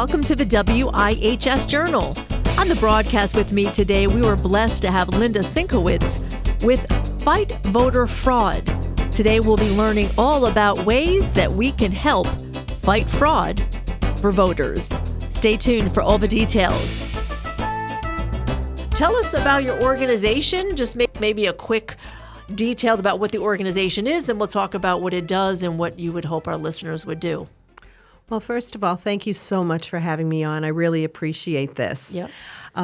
welcome to the WIHS Journal. On the broadcast with me today, we were blessed to have Linda Sinkowitz with Fight Voter Fraud. Today we'll be learning all about ways that we can help fight fraud for voters. Stay tuned for all the details. Tell us about your organization, just maybe a quick detail about what the organization is, then we'll talk about what it does and what you would hope our listeners would do. Well, first of all, thank you so much for having me on. I really appreciate this. Yep.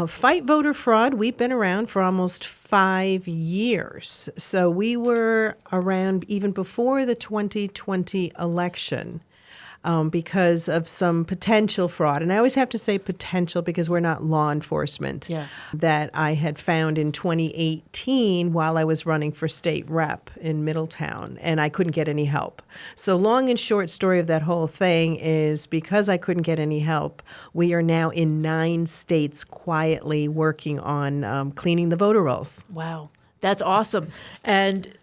Fight Voter Fraud, we've been around for almost 5 years. So we were around even before the 2020 election because of some potential fraud. And I always have to say potential because we're not law enforcement. Yeah. That I had found in 2018 while I was running for state rep in Middletown, and I couldn't get any help. So long and short story of that whole thing is because I couldn't get any help, we are now in 9 states quietly working on cleaning the voter rolls. Wow, that's awesome. And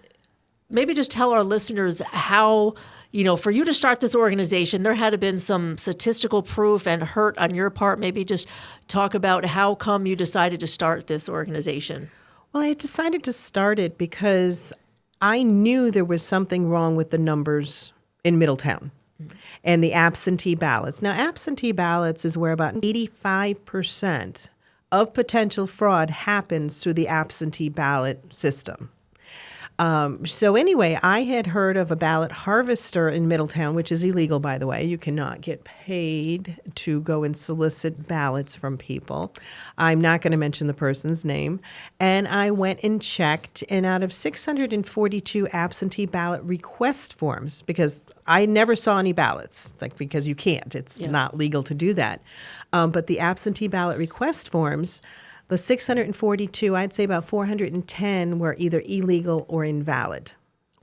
maybe just tell our listeners how, for you to start this organization, there had to have been some statistical proof and hurt on your part. Maybe just talk about how come you decided to start this organization. Well, I decided to start it because I knew there was something wrong with the numbers in Middletown and the absentee ballots. Now, absentee ballots is where about 85% of potential fraud happens through the absentee ballot system. So anyway, I had heard of a ballot harvester in Middletown, which is illegal, by the way. You cannot get paid to go and solicit ballots from people. I'm not going to mention the person's name. And I went and checked, and out of 642 absentee ballot request forms, because I never saw any ballots, because you can't. It's not legal to do that. But the absentee ballot request forms, the 642, I'd say about 410 were either illegal or invalid.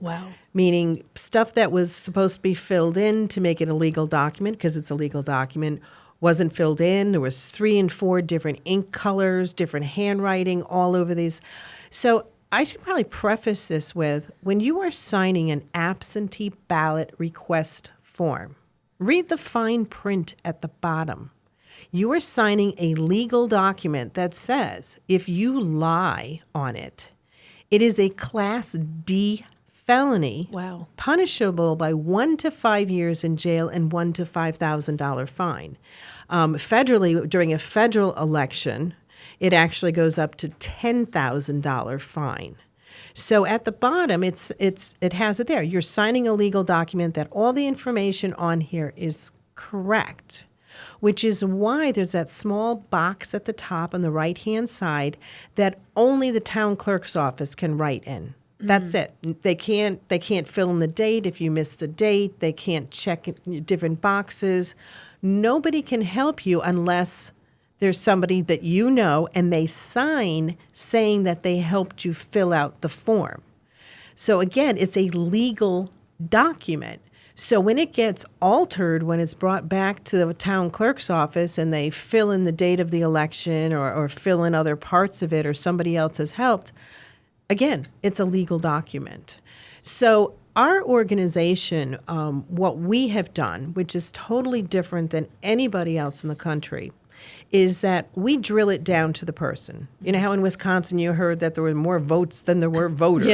Wow. Meaning stuff that was supposed to be filled in to make it a legal document, because it's a legal document, wasn't filled in. There was 3 and 4 different ink colors, different handwriting all over these. So I should probably preface this with, when you are signing an absentee ballot request form, read the fine print at the bottom. You are signing a legal document that says if you lie on it, it is a Class D felony, punishable by 1 to 5 years in jail and $1,000 to $5,000 fine. Federally, during a federal election, it actually goes up to $10,000 fine. So at the bottom, it has it there. You're signing a legal document that all the information on here is correct, which is why there's that small box at the top on the right-hand side that only the town clerk's office can write in. That's it. They can't fill in the date if you miss the date. They can't check different boxes. Nobody can help you unless there's somebody that you know and they sign saying that they helped you fill out the form. So again, it's a legal document. So when it gets altered, when it's brought back to the town clerk's office and they fill in the date of the election or fill in other parts of it or somebody else has helped, again, it's a legal document. So our organization, what we have done, which is totally different than anybody else in the country, is that we drill it down to the person. You know how in Wisconsin you heard that there were more votes than there were voters,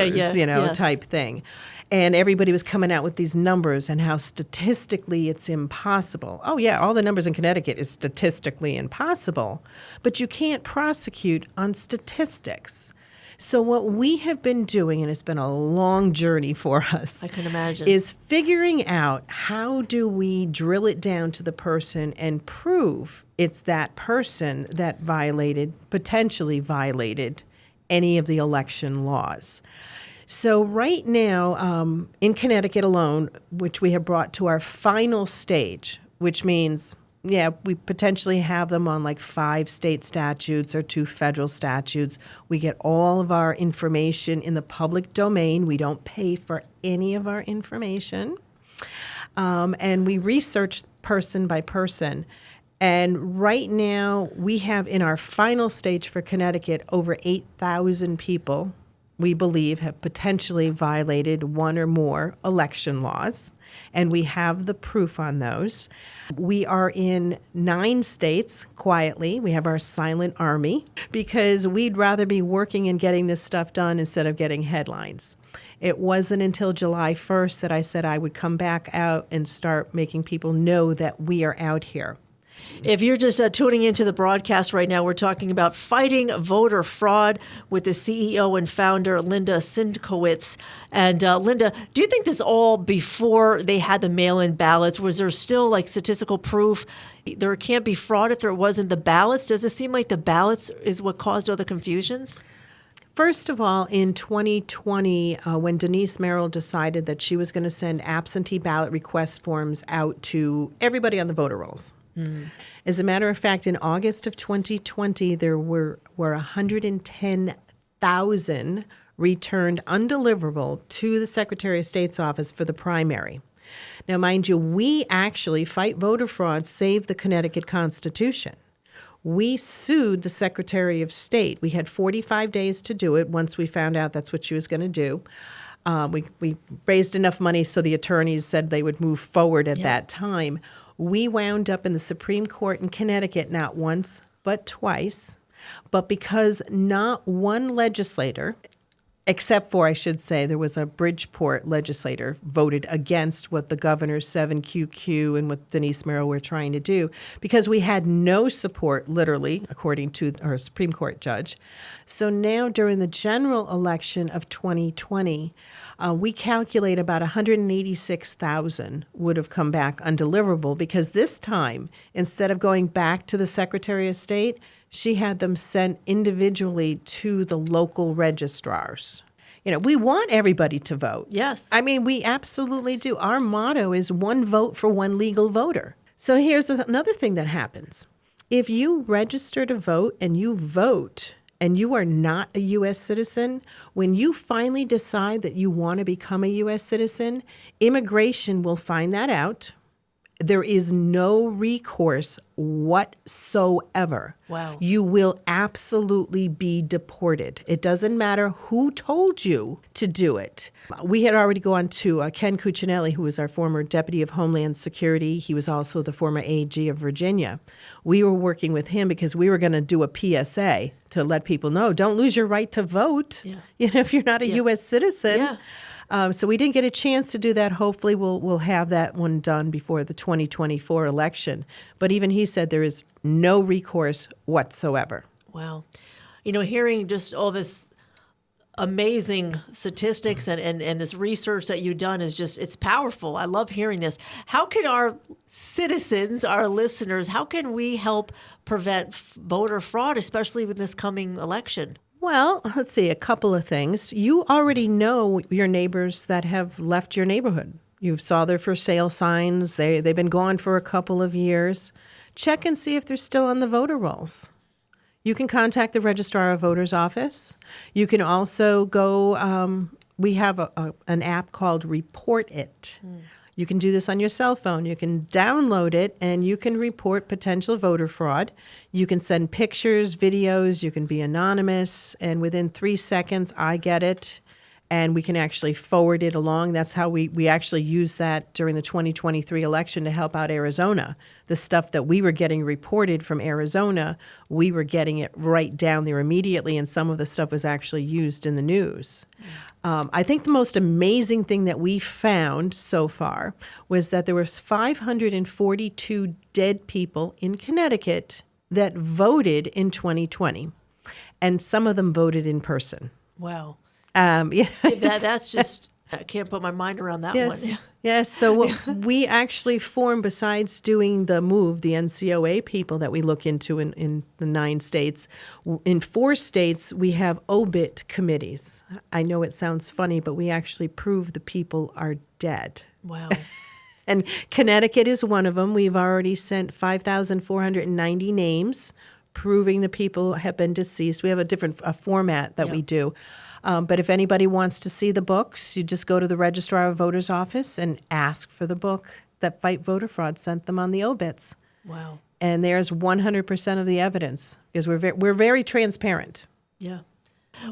type thing. And everybody was coming out with these numbers and how statistically it's impossible. Oh, yeah, all the numbers in Connecticut is statistically impossible, but you can't prosecute on statistics. So what we have been doing, and it's been a long journey for us, I can imagine, is figuring out how do we drill it down to the person and prove it's that person that potentially violated any of the election laws. So right now, in Connecticut alone, which we have brought to our final stage, which means, we potentially have them on like 5 state statutes or 2 federal statutes. We get all of our information in the public domain. We don't pay for any of our information. And we research person by person. And right now, we have in our final stage for Connecticut over 8,000 people we believe have potentially violated one or more election laws. and we have the proof on those. We are in 9 states quietly. We have our silent army because we'd rather be working and getting this stuff done instead of getting headlines. It wasn't until July 1st that I said I would come back out and start making people know that we are out here. If you're just tuning into the broadcast right now, we're talking about fighting voter fraud with the CEO and founder, Linda Sinkowitz. And Linda, do you think this all before they had the mail-in ballots? Was there still like statistical proof there can't be fraud if there wasn't the ballots? Does it seem like the ballots is what caused all the confusions? First of all, in 2020, when Denise Merrill decided that she was going to send absentee ballot request forms out to everybody on the voter rolls. As a matter of fact, in August of 2020, there were 110,000 returned undeliverable to the Secretary of State's office for the primary. Now, mind you, we actually fight voter fraud, save the Connecticut Constitution. We sued the Secretary of State. We had 45 days to do it once we found out that's what she was going to do. We raised enough money so the attorneys said they would move forward at that time. We wound up in the Supreme Court in Connecticut not once, but twice. But because not one legislator, except for, I should say, there was a Bridgeport legislator voted against what the governor's 7QQ and what Denise Merrill were trying to do, because we had no support, literally, according to our Supreme Court judge. So now during the general election of 2020, we calculate about 186,000 would have come back undeliverable, because this time, instead of going back to the Secretary of State, she had them sent individually to the local registrars. You know, we want everybody to vote. Yes. I mean, we absolutely do. Our motto is one vote for one legal voter. So here's another thing that happens. If you register to vote and you vote and you are not a U.S. citizen, when you finally decide that you want to become a U.S. citizen, immigration will find that out. There is no recourse whatsoever. Wow. You will absolutely be deported. It doesn't matter who told you to do it. We had already gone to Ken Cuccinelli, who was our former Deputy of Homeland Security. He was also the former AG of Virginia. We were working with him because we were going to do a PSA to let people know, don't lose your right to vote, if you're not a U.S. citizen. Yeah. So we didn't get a chance to do that. Hopefully we'll have that one done before the 2024 election. But even he said there is no recourse whatsoever. Wow. You know, hearing just all this amazing statistics and this research that you've done is just, it's powerful. I love hearing this. How can our citizens, our listeners, how can we help prevent voter fraud, especially with this coming election? Well, let's see, a couple of things. You already know your neighbors that have left your neighborhood. You saw their for sale signs. They've been gone for a couple of years. Check and see if they're still on the voter rolls. You can contact the Registrar of Voters office. You can also go, we have an app called Report It. You can do this on your cell phone. You can download it, and you can report potential voter fraud. You can send pictures, videos. You can be anonymous, and within 3 seconds, I get it, and we can actually forward it along. That's how we actually use that during the 2023 election to help out Arizona. The stuff that we were getting reported from Arizona, we were getting it right down there immediately, and some of the stuff was actually used in the news. I think the most amazing thing that we found so far was that there was 542 dead people in Connecticut that voted in 2020, and some of them voted in person. Wow. Yes. That's just, I can't put my mind around that one. Yes. So we actually formed, besides doing the MOVE, the NCOA people that we look into in the 9 states, in 4 states, we have obit committees. I know it sounds funny, but we actually prove the people are dead. Wow. And Connecticut is one of them. We've already sent 5,490 names proving the people have been deceased. We have a different format that we do. But if anybody wants to see the books, you just go to the Registrar of Voters office and ask for the book that Fight Voter Fraud sent them on the obits. Wow. And there's 100% of the evidence, because we're very transparent. Yeah.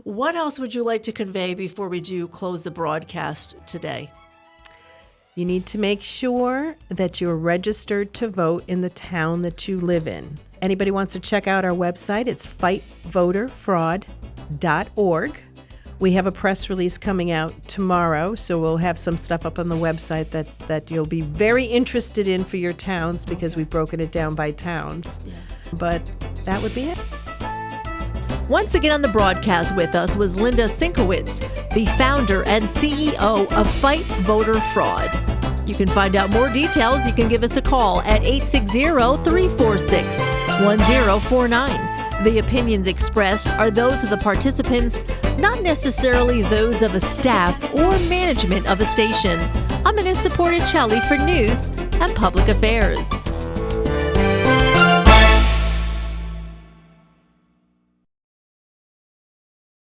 What else would you like to convey before we do close the broadcast today? You need to make sure that you're registered to vote in the town that you live in. Anybody wants to check out our website, it's fightvoterfraud.org. We have a press release coming out tomorrow, so we'll have some stuff up on the website that you'll be very interested in for your towns because we've broken it down by towns. Yeah. But that would be it. Once again on the broadcast with us was Linda Sinkowitz, the founder and CEO of Fight Voter Fraud. You can find out more details. You can give us a call at 860-346-1049. The opinions expressed are those of the participants, not necessarily those of a staff or management of a station. I'm Anissa Porticelli for News and Public Affairs.